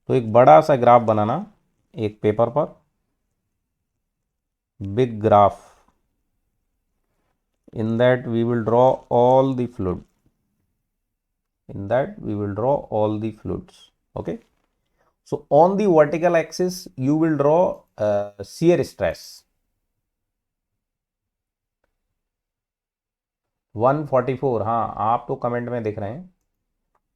तो एक बड़ा सा ग्राफ बनाना एक पेपर पर, big graph, in that we will draw all the fluid, in that we will draw all the fluids. Okay, so on the vertical axis you will draw shear stress 144। हाँ, आप तो comment में दिख रहे हैं,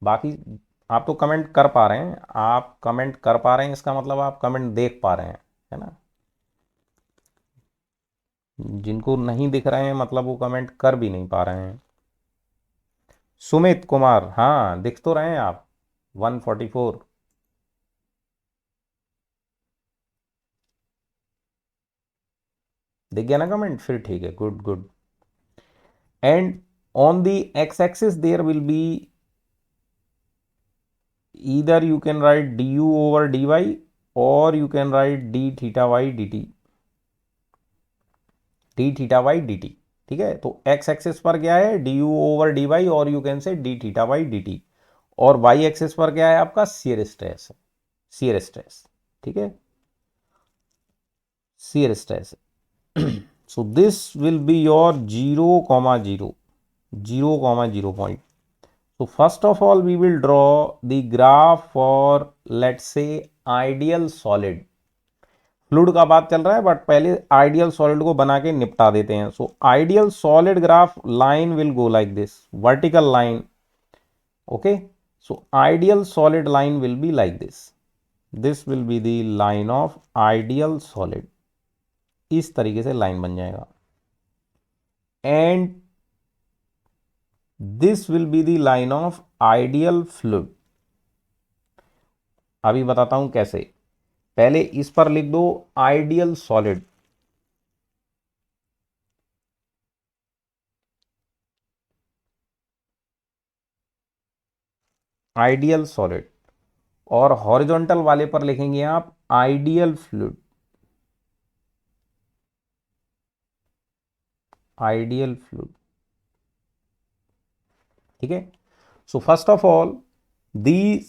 बाकी आप तो कमेंट कर पा रहे हैं, आप कमेंट कर पा रहे हैं इसका मतलब आप कमेंट देख पा रहे हैं, है ना। जिनको नहीं दिख रहे हैं मतलब वो कमेंट कर भी नहीं पा रहे हैं। सुमित कुमार, हाँ दिख तो रहे हैं आप, 144। दिख गया ना कमेंट, फिर ठीक है, good good. And on the X axis there will be either you can write du over dy or you can write d theta y dt, d theta y dt। ठीक है, तो x एक्सिस पर क्या है, du over dy और you can say d theta y dt, और y axis पर क्या है आपका shear stress, shear stress। ठीक है, shear stress। so this will be your 0,0 0,0 point। So first of all we will draw the graph for let's say ideal solid। Fluid का बात चल रहा है बट पहले आइडियल सॉलिड को बना के निपटा देते हैं। So ideal solid graph line will go like this, vertical line. Okay, so ideal solid line will be like this will be the line of ideal solid. इस तरीके से लाइन बन जाएगा and this will be the line of ideal fluid. अभी बताता हूं कैसे, पहले इस पर लिख दो आइडियल सॉलिड, आइडियल सॉलिड, और हॉरिजॉन्टल वाले पर लिखेंगे आप आइडियल फ्लूइड, आइडियल फ्लूइड। ठीक है, so first of all these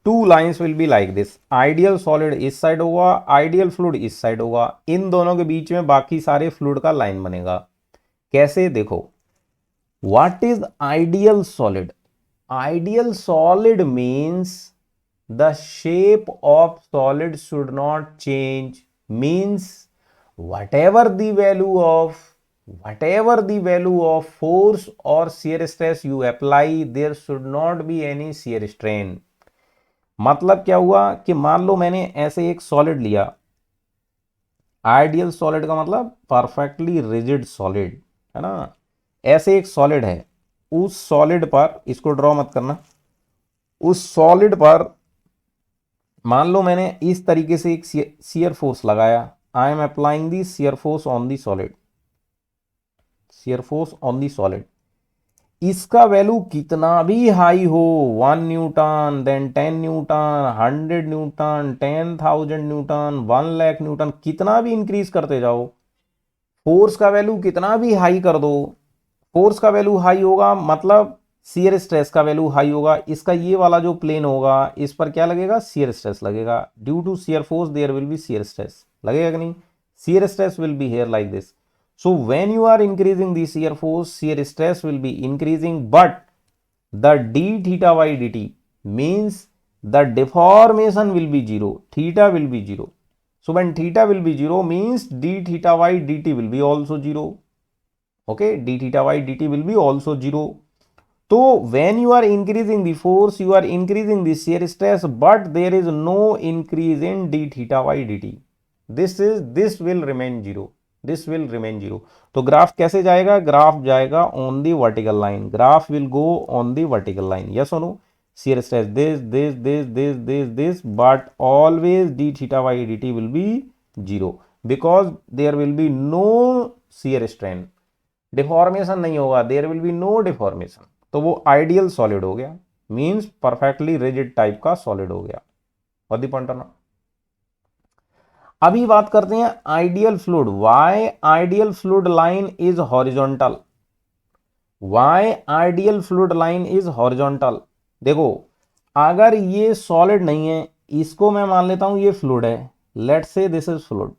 two lines will be like this, ideal solid इस साइड होगा, आइडियल फ्लूइड इस साइड होगा, इन दोनों के बीच में बाकी सारे फ्लूइड का लाइन बनेगा। कैसे, देखो, what is ideal solid? Ideal solid means the shape of solid should not change, means whatever the value of force or shear stress you apply, there should not be any shear strain। मतलब क्या हुआ कि मान लो मैंने ऐसे एक solid लिया, ideal solid का मतलब परफेक्टली रिजिड सॉलिड, है ना। ऐसे एक सॉलिड है, उस सॉलिड पर, इसको ड्रॉ मत करना, उस सॉलिड पर मान लो मैंने इस तरीके से एक शियर फोर्स लगाया, I am applying the shear force on the solid, shear force on the solid. इसका वैल्यू कितना भी हाई हो, 1 newton, then 10 newton, 100 newton, 10,000 newton, 1 lakh newton, कितना भी इंक्रीज करते जाओ, फोर्स का वैल्यू कितना भी हाई कर दो, फोर्स का वैल्यू हाई होगा मतलब शियर स्ट्रेस का वैल्यू हाई होगा। इसका ये वाला जो प्लेन होगा इस पर क्या लगेगा, शियर स्ट्रेस लगेगा। Due to shear force there will be shear stress, लगेगा कि नहीं? Shear stress will be here like this. So when you are increasing the shear force, shear stress will be increasing, but the D theta by D T means the deformation will be zero, theta will be zero. So when theta will be 0 means d theta y dt will be also 0. Okay, d theta y dt will be also 0. So when you are increasing the force, you are increasing the shear stress, but there is no increase in d theta y dt. This will remain 0. This will remain 0. तो graph कैसे जाएगा? Graph जाएगा on the vertical line, graph will go on the vertical line, yes और no? shear stress this, but always d theta y dt will be 0 because there will be no shear strain, deformation नहीं होगा, there will be no deformation। तो वो ideal solid हो गया, means perfectly rigid type का solid हो गया। What the point ना? अभी बात करते हैं ideal fluid. Why ideal fluid line is horizontal? Why ideal fluid line is horizontal? देखो, अगर ये सॉलिड नहीं है, इसको मैं मान लेता हूं ये फ्लूइड है, let's say this is fluid,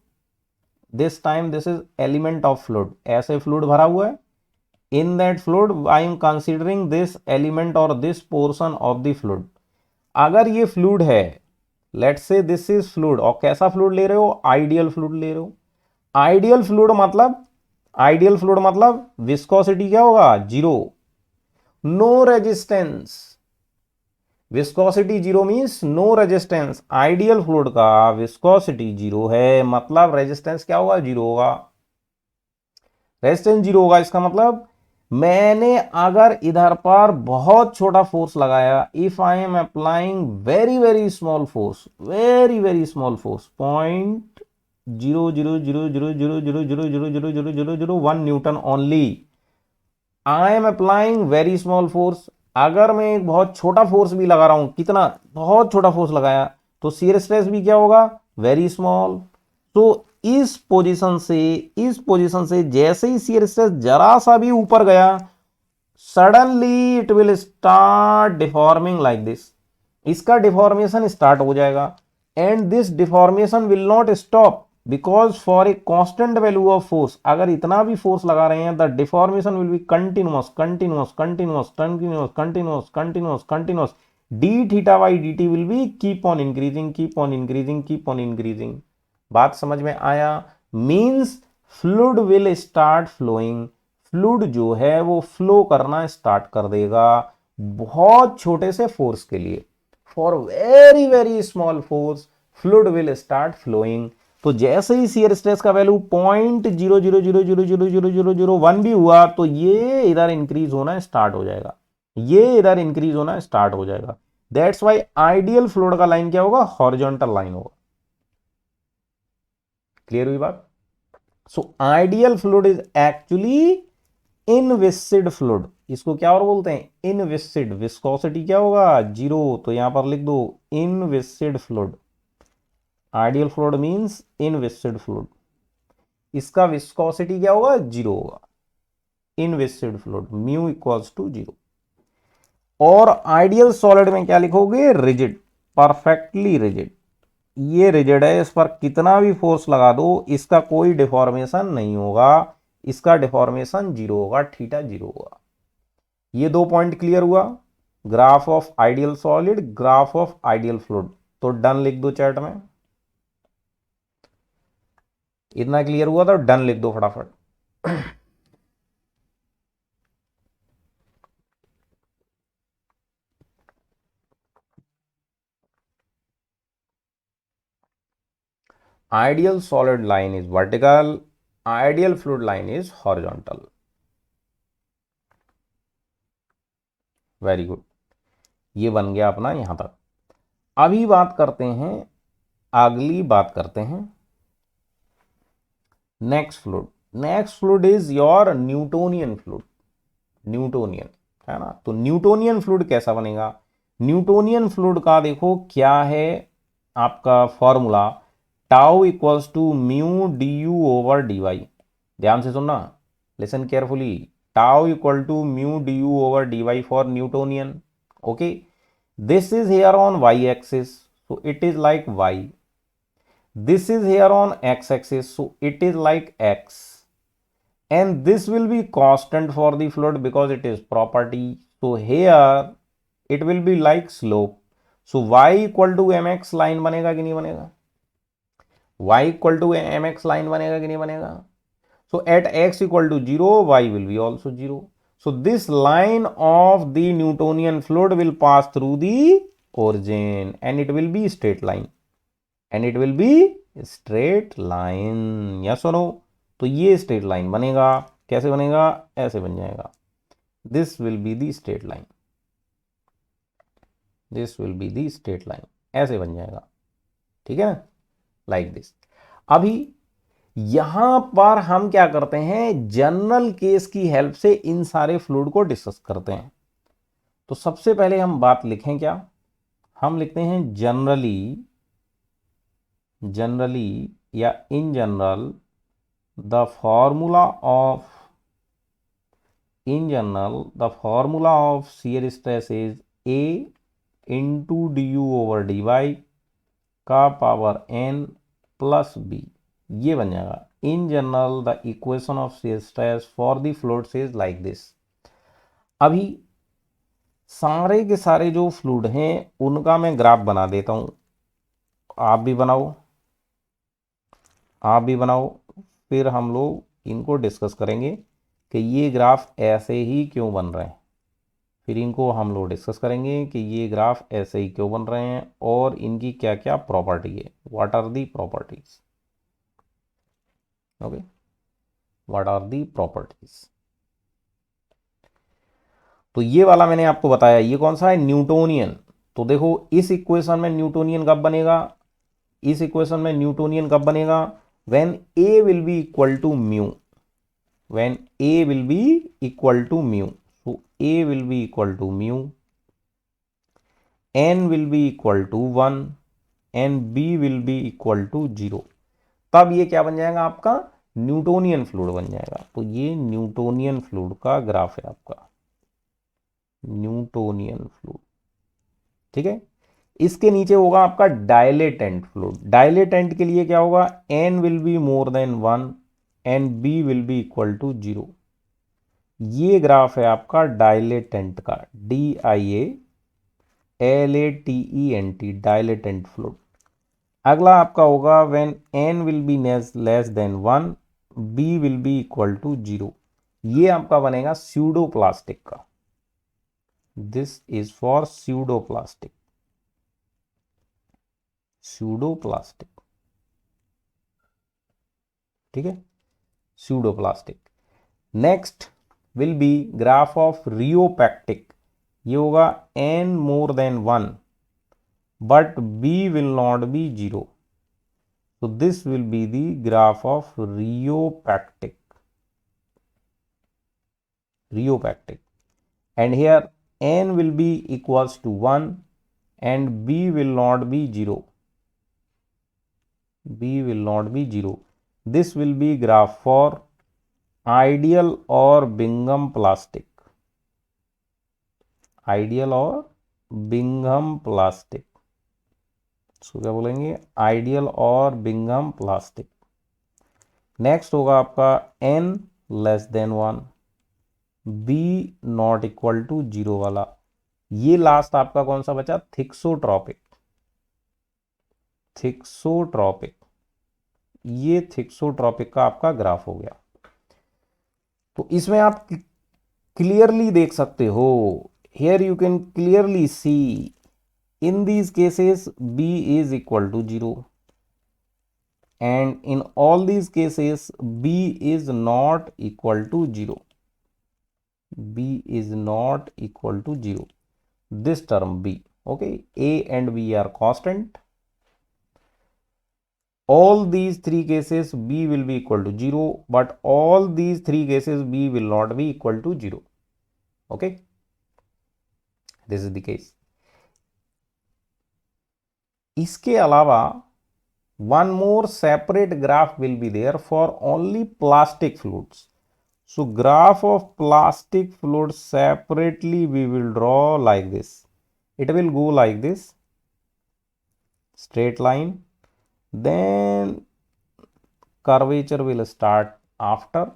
this time this is element of fluid, ऐसे फ्लूइड भरा हुआ है, in that fluid I am considering this element और this portion of the fluid. अगर ये फ्लूइड है, let's say this is fluid, और कैसा फ्लूइड ले रहे हो, आइडियल फ्लूइड ले रहे हो। आइडियल फ्लूइड मतलब, आइडियल फ्लूइड मतलब विस्कोसिटी क्या होगा, zero, no resistance, viscosity zero means no resistance. Ideal fluid का विस्कोसिटी जीरो है, मतलब रेजिस्टेंस क्या होगा, जीरो होगा, रेजिस्टेंस जीरो होगा। इसका मतलब मैंने अगर इधर पर बहुत छोटा फोर्स लगाया, if I am applying very very small force, very very small force, 0.00000000001 Newton only, I am applying very small force. अगर मैं एक बहुत छोटा फोर्स भी लगा रहा हूं, कितना, बहुत छोटा फोर्स लगाया, तो शियर स्ट्रेस भी क्या होगा, वेरी स्मॉल। तो इस पोजीशन से, इस पोजीशन से जैसे ही शियर स्ट्रेस जरा सा भी ऊपर गया, suddenly it will start deforming like this, इसका डिफॉर्मेशन स्टार्ट हो जाएगा। And this deformation will not stop, because for a constant value of force, अगर इतना भी फोर्स लगा रहे हैं, the deformation will B continuous continuous continuous continuous continuous continuous continuous, D theta by D T will be keep on increasing keep on increasing keep on increasing. बात समझ में आया, means fluid will start flowing, fluid जो है वो flow करना start कर देगा बहुत छोटे से फोर्स के लिए, for very very small force fluid will start flowing. तो जैसे ही शियर स्ट्रेस का वैल्यू 0.000000001 भी हुआ, तो ये इधर इंक्रीज होना स्टार्ट हो जाएगा, ये इधर इंक्रीज होना स्टार्ट हो जाएगा। दैट्स वाई आइडियल फ्लूइड का लाइन क्या होगा, हॉरिजॉन्टल लाइन होगा। क्लियर हुई बात। So ideal fluid is actually inviscid fluid, इसको क्या और बोलते हैं, इनविस्सिड। विस्कोसिटी क्या होगा, जीरो, तो यहां पर लिख दो inviscid fluid. Ideal fluid means inviscid fluid, इसका विस्कोसिटी क्या होगा, जीरो होगा, inviscid fluid, mu equals to zero. और आइडियल सॉलिड में क्या लिखोगे, रिजिड, परफेक्टली रिजिड। ये रिजिड है, इस पर कितना भी फोर्स लगा दो इसका कोई डिफॉर्मेशन नहीं होगा, इसका डिफॉर्मेशन जीरो होगा, थीटा जीरो होगा। ये दो पॉइंट क्लियर हुआ, graph of ideal solid, graph of ideal fluid. तो डन लिख दो चैट में, इतना क्लियर हुआ तो डन लिख दो फटाफट। Ideal solid line is vertical, ideal fluid line is horizontal. Very good, ये बन गया अपना यहां तक। अभी बात करते हैं, अगली बात करते हैं next fluid. Next fluid is your Newtonian fluid, Newtonian, है ना। तो न्यूटोनियन फ्लूइड कैसा बनेगा, न्यूटोनियन फ्लूइड का देखो क्या है आपका formula, tau equals to mu D U over D Y. ध्यान से सुनना, listen carefully, tau equal to mu D U over D Y for Newtonian. Okay, this is here on y axis, so it is like y, this is here on x axis, so it is like x, and this will be constant for the fluid because it is property, so here it will be like slope, so y equal to mx line बनेगा कि नहीं बनेगा, y equal to mx line बनेगा कि नहीं बनेगा। So at x equal to 0, y will be also 0. So this line of the Newtonian fluid will pass through the origin and it will be straight line. And it will be straight line. Yes or no? तो ये straight line बनेगा, कैसे बनेगा, ऐसे बन जाएगा। This will be the straight line. This will be the straight line. ऐसे बन जाएगा, ठीक है ना, like this. अभी यहां पर हम क्या करते हैं, जनरल केस की हेल्प से इन सारे फ्लूइड को डिस्कस करते हैं। तो सबसे पहले हम बात लिखें क्या, हम लिखते हैं जनरली, जनरली या in general the formula of, in general the formula of shear stress is A into D U over D Y का पावर n प्लस b, ये बन जाएगा। In general the equation of shear stress for the fluids is like this. अभी सारे के सारे जो fluid हैं उनका मैं ग्राफ बना देता हूं, आप भी बनाओ, आप भी बनाओ, फिर हम लोग इनको डिस्कस करेंगे कि ये ग्राफ ऐसे ही क्यों बन रहे हैं। फिर इनको हम लोग डिस्कस करेंगे कि ये ग्राफ ऐसे ही क्यों बन रहे हैं और इनकी क्या क्या प्रॉपर्टी है, what are the properties. Okay, what are the properties. तो ये वाला मैंने आपको बताया, ये कौन सा है, न्यूटोनियन। तो देखो इस इक्वेशन में न्यूटोनियन कब बनेगा, इस इक्वेशन में न्यूटोनियन कब बनेगा, when a will be equal to mu, when a will be equal to mu, so a will be equal to mu, n will be equal to 1 and b will be equal to 0, तब ये क्या बन जाएगा आपका, Newtonian fluid बन जाएगा। तो ये न्यूटोनियन फ्लूइड का ग्राफ है आपका, न्यूटोनियन फ्लूइड, ठीक है। इसके नीचे होगा आपका डायलेटेंट फ्लूइड। डायलेटेंट के लिए क्या होगा, n will be more than 1 and b will be equal to 0। ये ग्राफ है आपका डायलेटेंट का, DIALATENT, डायलेटेंट फ्लूइड। अगला आपका होगा when n will be less than 1 b will be equal to 0। ये आपका बनेगा स्यूडोप्लास्टिक का, this is for pseudoplastic, pseudoplastic, ठीक है, pseudoplastic. Next will be graph of rheopectic, ये होगा n more than 1 but b will not be 0, so this will be the graph of riopactic, and here n will be equals to 1 and b will not be 0, b will not be 0, this will be graph for ideal or Bingham plastic, ideal और Bingham plastic, इसको क्या बोलेंगे, ideal और Bingham plastic. Next होगा आपका n less than 1 b not equal to 0 वाला। ये last आपका कौन सा बचा, थिक्सोट्रॉपिक, थिक्सोट्रॉपिक, ये थिक्सोट्रॉपिक का आपका ग्राफ हो गया। तो इसमें आप क्लियरली देख सकते हो, here you can clearly see in these cases b is equal to 0 and in all these cases b is not equal to 0, b is not equal to 0, this term b, okay, a and b are constant, all these three cases b will be equal to 0 but all these three cases b will not be equal to 0, okay, this is the case। इसके अलावा one more separate graph will be there for only plastic fluids, so graph of plastic fluid separately we will draw like this, it will go like this, straight line, then curvature will start after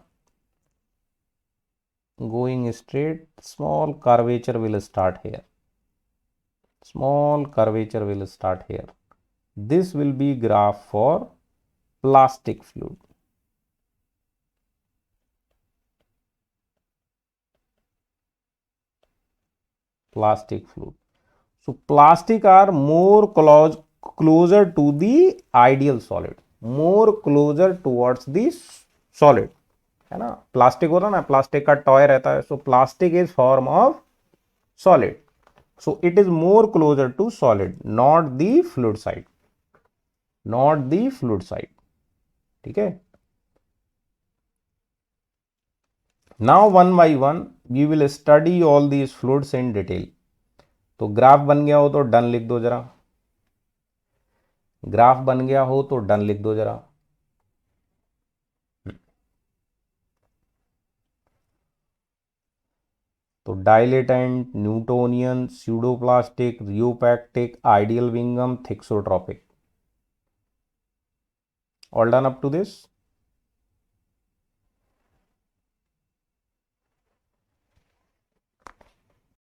going straight, small curvature will start here, small curvature will start here, this will be graph for plastic fluid, plastic fluid, so plastic are more closer to the ideal solid, more closer towards the solid, है ना। Plastic होता ना, plastic का toy रहता है, सो plastic is form of solid, so it is more closer to solid, not the fluid side, not the fluid side, ठीक है। now one by one we will study all these fluids in detail। तो graph बन गया हो तो done लिख दो जरा, ग्राफ बन गया हो तो डन लिख दो जरा। तो dilatant, Newtonian, pseudoplastic, rheopectic, ideal विंगम, thixotropic, All done up to this?